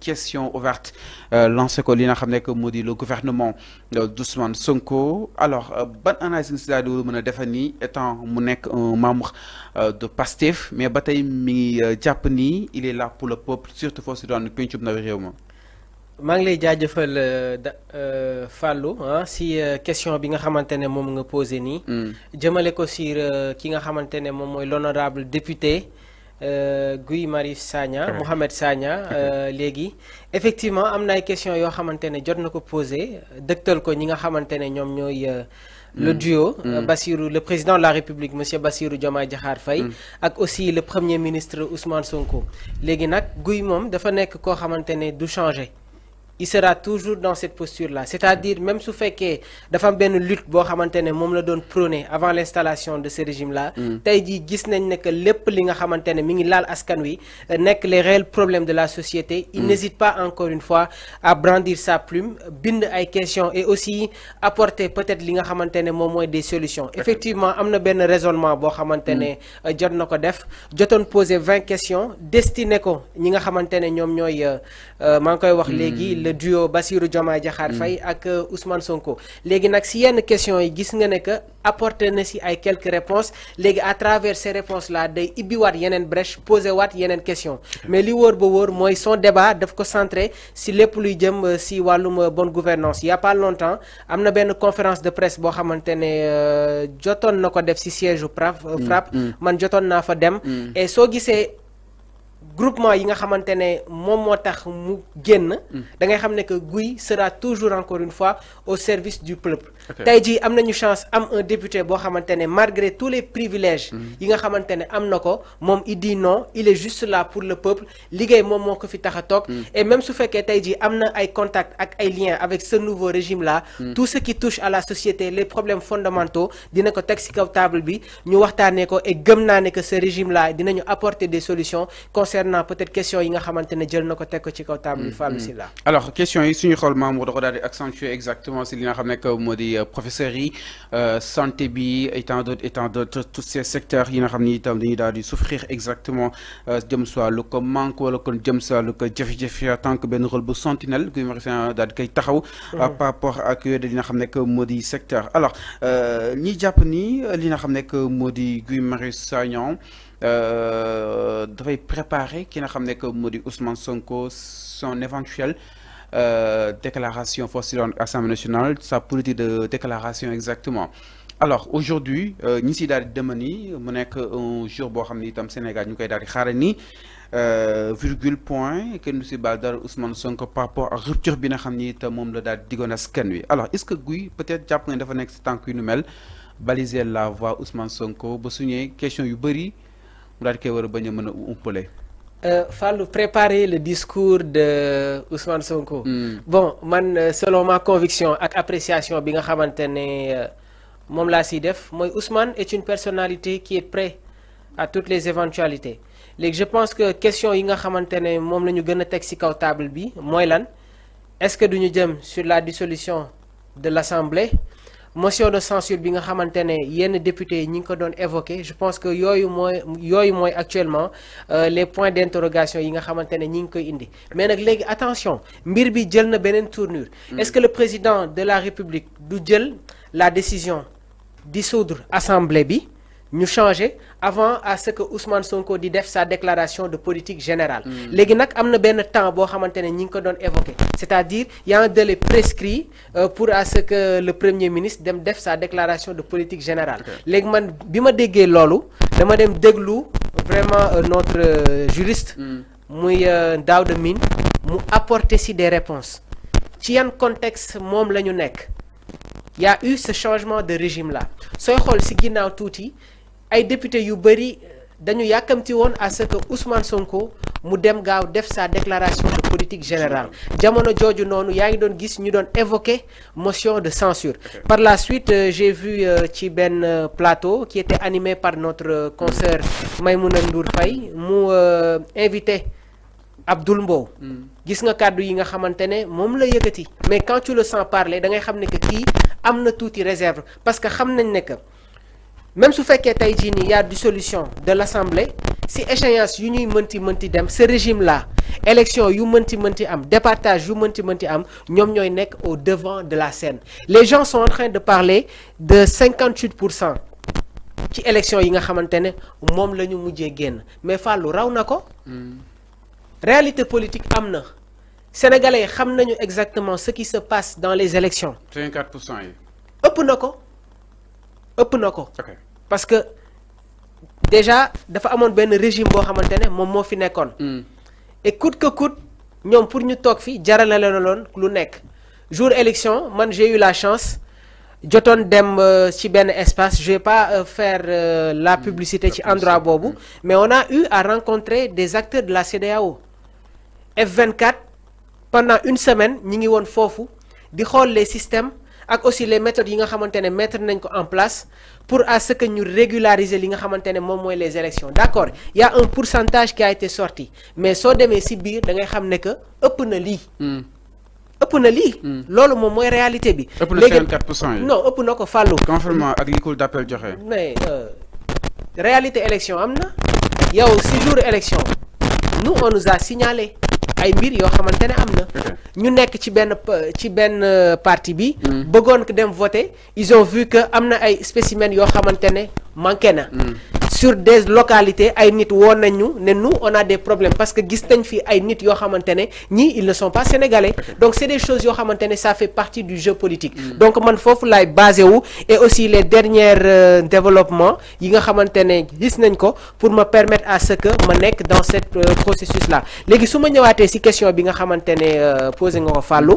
question ouverte lancé ko li nga xam ne que moo di le gouvernement d'Ousmane Sonko alors ban analyse si daal di mën a defar nii étant mu nekk un membre de Pastef mais ba tey mi ngi jàpp ni il est là pour le peuple surtout foofu si doon pencum ndawi réew ma. maa ngi lay jaajëfal Fallou si question bi nga xamante ne moom nga posé nii. jëmale ko si ki nga xamante ne moom mooy l'honorable député Guy Marius Sagna Mohamed Sagna léegi effectivement am na ay question yoo xamante ne jot na ko posé dëgtal ko ñi nga xamante ne ñoom ñooy le duo Bassirou le président de la République monsieur Bassirou Diomaye Diakhar Faye ak aussi le premier ministre Ousmane Sonko léegi nag Guy moom dafa nekk koo xamante ne du changer. Il sera toujours dans cette posture-là c'est-à-dire même su fekkee dafa am benn lutte boo xamante ne moom la doon prôné avant l'installation de ce régime-là tey jii gis nañ ne que lépp li nga xamante ne mi ngi laal askan wi nekk les réels problèmes de la société il n'hésite pas encore une fois à brandir sa plume bind ay questions et aussi apporter peut-être li nga xamante ne moom mooy des solutions effectivement am na benn raisonnement boo xamante ne jot na ko def jotoon poser 20 questions destiné ko ñi nga xamante ne ñoom ñooy maa ngi koy wax léegi le duo Bassirou Diomaye Diakhar Faye ak Ousmane Sonko léegi nag si yenn questions yi gis nga ne que apporter na si ay quelques réponses léegi à travers ces réponses là day ibbiwaat yeneen brèche posé waat yeneen questions mais li wóor ba wóor mooy son débat daf ko centré si lépp luy jëm si wàllum bonne gouvernance il y a pas longtemps am na benn conférence de presse boo xamante ne jotoon na ko def si siège FRAPP man jotoon naa fa dem et soo gisee groupement yi nga xamante ne moom moo tax mu génn da ngay xam ne que Guy sera toujours encore une fois au service du peuple tey jii am nañu chance am un député boo xamante ne malgré tous les privilèges yi nga xamante ne am na ko moom il dit non il est juste là pour le peuple liggéey moom moo ko fi tax a toog et même su fekkee tey jii am na ay contacts ak ay liens avec ce nouveau régime là tout ce qui touche à la société les problèmes fondamentaux dina ko teg ci kaw table bi ñu waxtaanee ko et gëm naa ne que ce régime là dinañu apporter des solutions concernant peut-être question yi nga xamante ne jël na ko teg ko ci kaw table bi Fallou Sylla alors question yi suñu xool Mamour da ko daal di accentuer exactement si li nga xam ne que moo di professeurs yi santé bi et tant d'autres tous ces secteurs yi nga xam ni itam dañuy daal di souffrir exactement jëm soit lu ko manque wala kon jëm soit lu ko jafe-jafe en tant que benn rôle bu sentinelle Guy Marius Sagna daal di koy taxaw par rapport ak yooyu li nga xam ne que moo di secteur alors ñi jàpp ni li nga xam ne que moo di Guy Marius Sagna dafay préparer ki nga xam ne que moo di Ousmane Sonko son éventuelle déclaration foofu si doon Assemblée nationale sa politique de déclaration exactement alors aujourd'hui ñi si daal di demani mu nekk un jour boo xam ne itam Sénégal ñu koy daal di xaaral ni virgule point kenn du si baal dara Ousmane Sonko par rapport ak rupture bi nga xam ni itam moom la daal di diggoon askan wi alors est-ce que Guy peut-être jàpp nga dafa nekk si tànk yu nu mel baliser la voie Ousmane Sonko ba suñee question yu bëri mu daal di koy war a bañ a mën a umpale. Fallou préparer le discours de Ousmane Sonko. Bon man selon ma conviction ak appréciation bi nga xamante ne moom laa siy def mooy Ousmane est une personnalité qui est prêt à toutes les éventualités léegi je pense que question yi nga xamante ne moom la ñu gën a teg ci kaw table bi mooy lan est-ce que duñu jëm sur la dissolution de l'Assemblée motion de censure bi nga xamante ne yenn députés yi ñi ngi ko doon évoqué je pense que yooyu mooy actuellement les points d'interrogation yi nga xamante ne ñi ngi koy indi mais nag léegi attention mbir bi jël na beneen tournure est-ce que le président de la République du jël la décision dissoudre assemblée bi ñu changer avant à ce que Ousmane Sonko di def sa déclaration de politique générale léegi nag am na benn temps boo xamante ne ñi ngi ko doon évoqué c'est-à-dire y a un délai prescrit pour à ce que le premier ministre dem def sa déclaration de politique générale léegi man bi ma déggee loolu dama dem déglu vraiment notre juriste muy Daouda Mine mu apporter si des réponses ci yan contexte moom la ñu nekk y a eu ce changement de régime là sooy xool si ginnaaw tuuti ay député yu bëri dañu yàkkamti woon à ce que Ousmane Sonko mu dem gaaw def sa déclaration de politique générale jamono jooju noonu yaa ngi doon gis ñu doon évoquer motion de censure par la suite j'ai vu ci benn plateau qui était animé par notre consoeur Maïmouna Ndour Faye mu invité Abdoul Mbow gis nga kàddu yi nga xamante ne moom la yëkkati mais quand tu le sens parler da ngay xam ne que kii am na tuuti réserve parce que xam nañ ne que même su fekkee tey jii nii y a dissolution de l'Assemblée si échéance yu ñuy mënti dem ce régime là élection yu mënti am départage yu mënti am ñom ñoy nek au devant de la scène les gens sont en train de parler de 58% ci élection yi nga xamantene mom lañu mujjé génn mais Fallou raw nako réalité politique amna sénégalais xam nañu exactement ce qui se passe dans les élections 54% yi ëpp nako parce que déjà dafa amone ben régime bo xamantene mom mo fi nekkoon et coûte que coûte ñom pour ñu tok fi jarale la loon lu nekk jour élection man j'ai eu la chance jotoon dem ci ben espace je vais pas faire la publicité ci endroit bobu mais on a eu à rencontrer des acteurs de la CEDEAO F24 pendant une semaine ñi ngi won fofu di xol les systèmes ak aussi les méthodes yi nga xamantene mettre nañ ko en place pour à ce que ñu régulariser li nga xamantene mom moy les élections d'accord il y a un pourcentage qui a été sorti mais so démé ci biir da ngay xam ne que ëpp na lii loolu moom mooy réalité bi ëpp na 54% yi non ëpp na ko Fallou conformément ak li cour d'appel joxe mais réalité élection am na yow si jour élection nous on nous a signalé ay mbir yo xamantene amna ñu nekk ci ben parti bi bëggoon ko dem voter ils ont vu que amna ay spécimens yo xamantene manqué na sur des localités ay nit won nañu né nous on a des problèmes parce que gis nañ fi ay nit yo xamantene ñi ils ne sont pas sénégalais donc c'est des choses yo xamantene ça fait partie du jeu politique donc man fofu lay basé wu et aussi les derniers développements yi nga xamantene gis nañ ko pour me permettre à ce que ma nekk dans cette processus là légui suma ñëwaaté ci question bi nga xamantene posé nga ko Fallou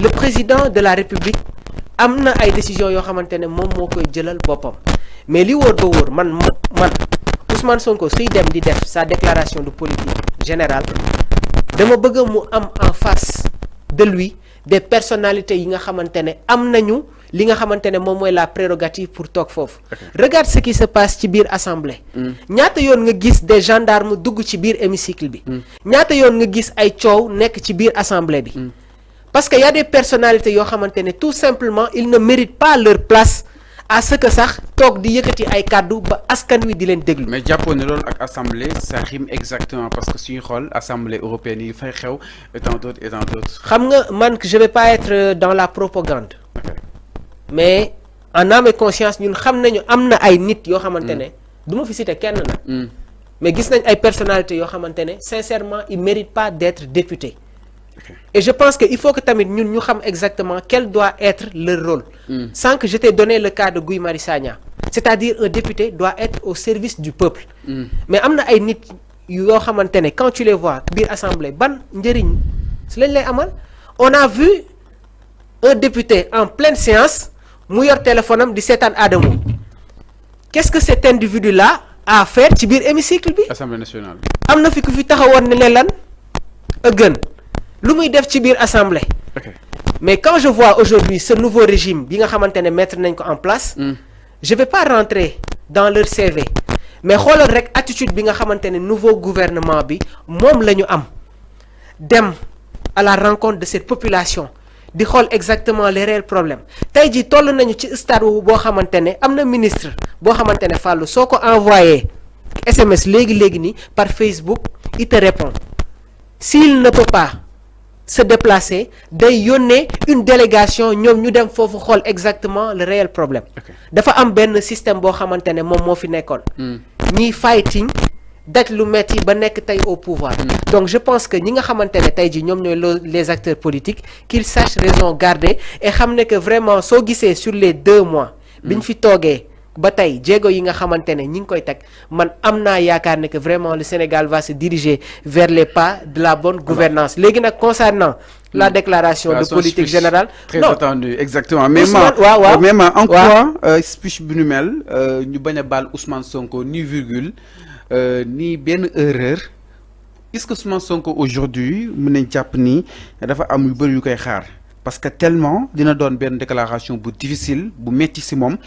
le président de la République amna ay décisions yo xamantene mom mo koy jëlal bopam mais li wóor ba wóor man Ousmane Sonko suy dem di def sa déclaration de politique générale dama bëgg mu am en face de lui des personnalités yi nga xamantene am nañu li nga xamantene mom moy la prérogative pour tok fofu regarde ce qui se passe ci biir assemblée ñaata yoon nga gis des gendarmes dugg ci biir hémicycle bi ñaata yoon nga gis ay coow nekk ci biir assemblée bi parce que y a des personnalités yo xamantene tout simplement ils ne méritent pas leur place à ce que sax tok di yëkëti ay cadeau ba askan wi di leen déglu. mais jàppoon ne loolu ak assemblée ça rime exactement parce que suñu xol assemblée européenne yi fay xew et tant d'autres xam nga man je vais pas être dans la propagande mais en âme et conscience ñun xam nañu amna ay nit yo xamantene duma fi citer kenn na mais gis nañ ay personnalités yo xamantene sincèrement ils méritent pas d'être députés. Et je pense qu'il faut que tamit ñun ñu xam exactement quel doit être leur rôle. Sans que je t'ai donné le cas de Guy Marius Sagna. C'est-à-dire un député doit être au service du peuple. Mais amna ay nit yo xamantene quand tu les vois biir assemblée ban njëriñ su lañ lay amal on a vu un député en pleine séance mu yor téléphone am di seetaan Adamo. Qu'est-ce que cet individu là a fait ci biir hémicycle bi. Assemblée nationale. Amna fi ku fi taxawoon ne lan ëgën lu muy def ci biir assemblée. Mais quand je vois aujourd'hui ce nouveau régime bi nga xamantene mettre nañ ko en place je vais pas rentrer dans leur CV mais xoolal rek attitude bi nga xamantene nouveau gouvernement bi mom lañu am dem à la rencontre de cette population di xool exactement les réels problèmes tey jii toll nañu ci stade boo xamantene amna ministre boo xamantene Fallou soo ko envoyé SMS léegi ni par Facebook il te répond s'il ne peut pas se déplacer day yónnee une délégation ñom ñu dem fofu xol exactement le réel problème dafa am ben système bo xamantene mom mo fi nekkoon ñi fighting daj lu metti ba nekk tay au pouvoir donc je pense que ñi nga xamantene tay ji ñom ñoy les acteurs politiques qu'ils sachent raison garder et xamné que vraiment so gissé sur les 2 mois biñ fi togué ba tay djégo yi nga xamantene ñi ngi koy tek man amna yaakaar ne que vraiment le Sénégal va se diriger vers les pas de la bonne gouvernance légui nak concernant la déclaration de politique générale très attendu exactement même en quoi speech bu ñu mel ñu baña bal Ousmane Sonko ni virgule ni ben erreur est-ce que Ousmane Sonko aujourd'hui mën nañ japp ni dafa am yu bari yu koy xaar parce que tellement dina doon ben déclaration bu difficile bu metti ci mom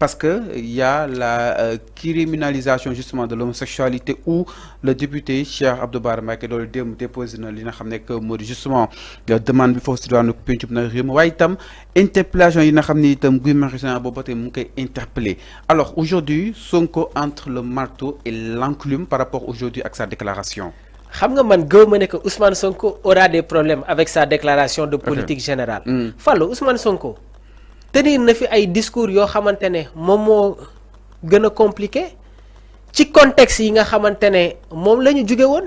parce que il y a la criminalisation justement de l'homosexualité où le député Cheikh Abdou Bara Mbacké doolu démb déposé na li nga xam nekk moo di justement demande bi foofu si diwaanu pencum na réew mi waaye itam interpellation yi nga xam ne itam Guy Marius Sagna boobu ba tey mu ngi koy interpellé. Alors aujourd'hui Sonko entre le marteau et l'enclume par rapport aujourd'hui ak sa déclaration. xam nga man gëw ma ne que Ousmane Sonko aura des problèmes avec sa déclaration de politique générale. Fallou Ousmane Sonko tenir na fi ay discours yoo xamante ne moom moo gën a compliqué ci contexte yi nga xamante ne moom la ñu jóge woon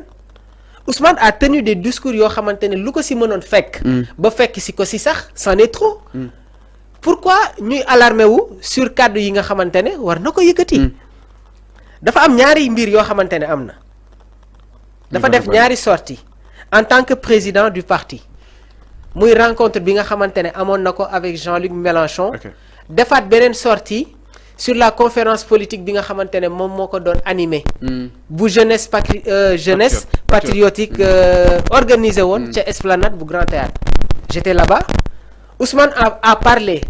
Ousmane a tenu des discours yoo xamante ne lu ko si mënoon fekk. ba fekk si ko si sax c'en est trop. Pourquoi ñuy alarmé wu sur kàddu yi nga xamante ne war na ko yëkkati. dafa am ñaari mbir yoo xamante ne am na. dafa def ñaari sortie en tant que président du parti muy rencontre bi nga xamante ne amoon na ko avec Jean-Luc Mélenchon. defaat beneen sortie sur la conférence politique bi nga xamante ne moom moo ko doon animé. bu jeunesse patriotique organisé woon ca Esplanade bu Grand Théâtre. J'étais là-bas. Ousmane a parlé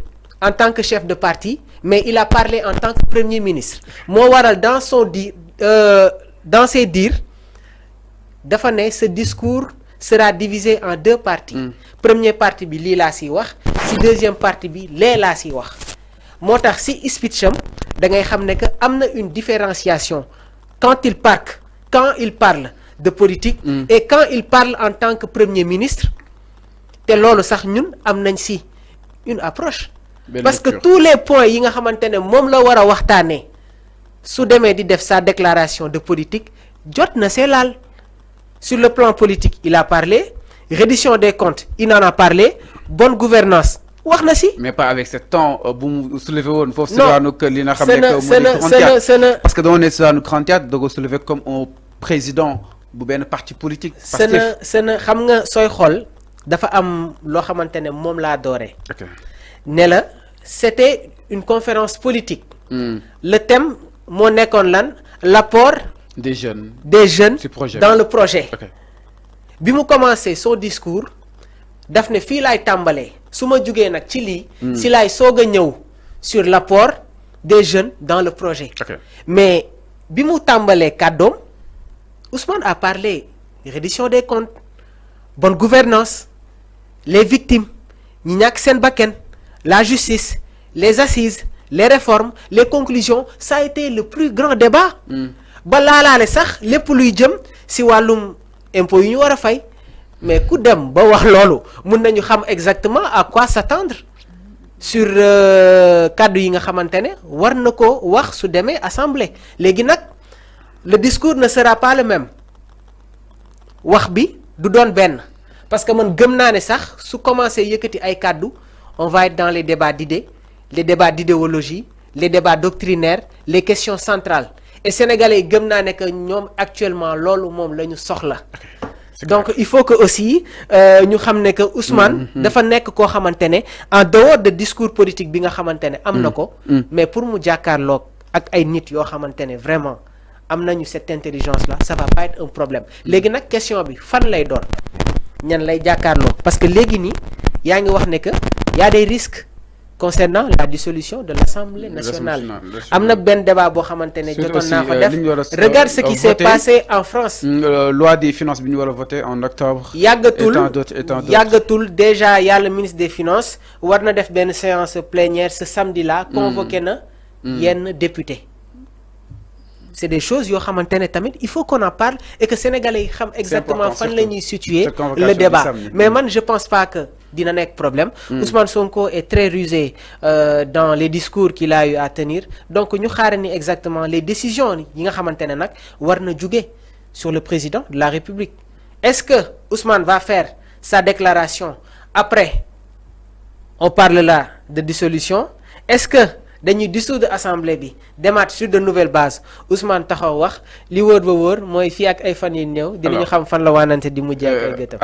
en tant que chef de parti mais il a parlé en tant que premier ministre moo waral dans ses dires dafa ne ce discours sera divisé en deux parties. Première partie bi lii laa siy wax si deuxième partie bi lee laa siy wax moo tax si speech am da ngay xam ne que am na une différenciation quand il parle de politique. Et quand il parle en tant que premier ministre te loolu sax ñun am nañ si une approche. Parce que tous les points yi nga xamante ne moom la war a waxtaanee su demee di def sa déclaration de politique jot na see laal. Sur le plan politique il a parlé reddition des comptes il en a parlé bonne gouvernance wax na si. mais pas avec ce ton bu mu soulevé woon foofu. si daanu que li nga xam ne parce que dama ne si daanu Grand Théâtre da ko soulevé comme un président bu benn parti politique. seen xam nga sooy xool dafa am loo xamante ne moom laa dooree. ne la c'était une conférence politique. Le thème moo nekkoon lan l'apport des jeunes dans le projet. bi mu commencé son discours daf ne fii laay tàmbalee su ma jugee nag ci lii. si laay soog a ñëw sur l'apport des jeunes dans le projet. Mais bi mu tàmbalee kàddoom Ousmane a parlé reddition des comptes bonne gouvernance les victimes ñi ñàkk seen bakkan la justice les assises les réformes les conclusions ça a été le plus grand débat. ba laalaale sax lépp luy jëm si wàllum impôt yu ñu war a fay mais ku dem ba wax loolu mun nañu xam exactement à quoi s'attendre sur kàddu yi nga xamante ne war na ko wax su demee assemblée. Léegi nag le discours ne sera pas le même wax bi du doon benn parce que man gëm naa ne sax su commencé yëkkati ay kàddu on va être dans les débats d'idées les débats d'idéologie les débats doctrinaires les questions centrales. Et Sénégalais gëm naa ne que ñoom actuellement loolu moom la ñu soxla. Donc il faut que aussi ñu xam ne que Ousmane. dafa nekk koo xamante ne en dehors de discours politique bi nga xamante ne am na ko. mais pour mu jàkkaarloog ak ay nit yoo xamante ne vraiment am nañu cette intelligence là ça va pas être un problème. Léegi nag question bi fan lay doon ñan lay jàkkaarloog parce que léegi nii yaa ngi wax ne que y a des risques. Concernant la dissolution de l'Assemblée nationale am na benn débat boo xamante ne jotoon naa ko def regarde ce qui s'est passé en France. Loi des finances bi ñu war a voter en octobre. yàggatul déjà yàlla ministre des finances war na def benn séance plénière ce samedi là. convoqué na yenn député. C'est des choses yoo xamante ne tamit il faut qu'on en parle et que sénégalais yi xam exactement fan la ñuy situer le débat mais man je pense pas que dina nekk problème. Ousmane Sonko est très rusé dans les discours qu'il a eu à tenir donc ñu xaare ni exactement les décisions yi nga xamante ne nag war na jóge sur le président de la République. Est-ce que Ousmane va faire sa déclaration après on parle là de dissolution? Est-ce que dañuy dissoudre assemblée bi demaat sur de nouvelles bases Ousmane taxaw wax li wóor ba wóor mooy fii ak ay fan yu néew. dinañu xam fan la waanante di mujjee ak ay gëtam.